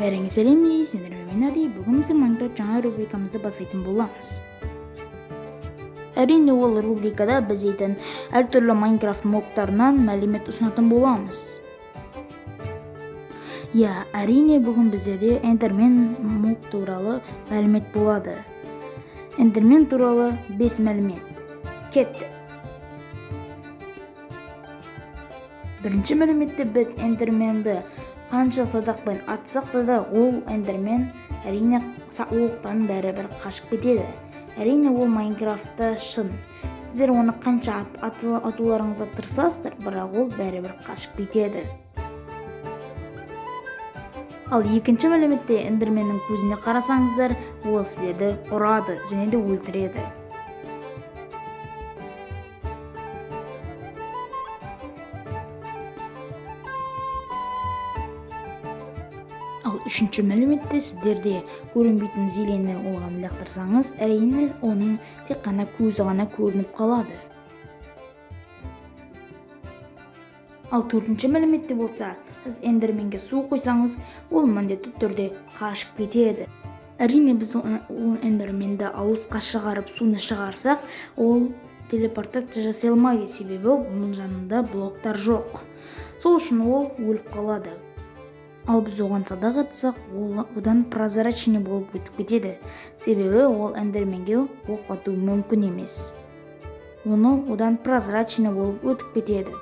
Бәріңе сәлем дейсіңдер, мен Ади. Бүгін біз Майнкрафт жаңа рубрикамызды бастайтын боламыз. Әрине ол рубрикада біз әртүрлі Майнкрафт мобтарынан мәлімет ұсынатын боламыз. Әрине бүгін біздерде Эндермен моб туралы мәлімет болады. Эндермен туралы 5 мәлімет. Кетті. Бірінші мәліметте біз Эндерменді қанша садақпен атсақ да ол Эндермен әрине оқтан бәрібір қашып кетеді. Әрине ол Майнкрафтта шын. Сіздер оны қанша атуларыңызға тырысасыздар, бірақ ол бәрібір қашып кетеді. Ал екінші мәліметте Эндерменнің көзіне қарасаңыздар, ол сіздерді ұрады және де өлтіреді. Ал үшінші мәліметте сіздерде көрінбейтін зелені оған лақтырсаңыз, әрине оның тек қана көзі ғана көрініп қалады. Ал төртінші мәліметте болса, сіз Эндерменге су қойсаңыз, ол міндетті түрде қашып кетеді. Әрине біз ол Эндерменді алысқа шығарып суны шығарсақ, ол телепортация жасай алмайды, себебі оның жанында блоктар жоқ. Сол үшін ол өліп қалады. Ал біз оған садақ атсақ, одан прозрачный болып өтіп кетеді, себебі ол Эндерменге оқ ату мүмкін емес. Одан прозрачный болып өтіп кетеді.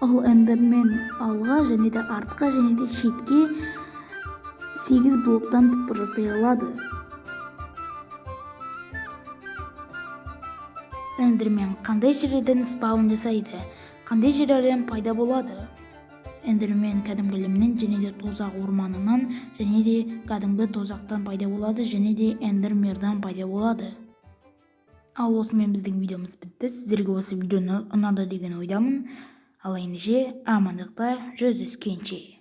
Ал Эндермен алға және де артқа және де шетке 8 блоктан тіпті жасай алады. Эндермен қандай жерден спаун жасайды, қандай жерлерден пайда болады? Эндермен кәдімгі әлемнен және де тозақ орманынан және де кәдімгі тозақтан пайда болады және де Эндермердан пайда болады. Ал осымен біздің видеомыз бітті. Сіздерге осы видеоны ұнады деген ойдамын. Ал ендеше амандықта жүздескенше.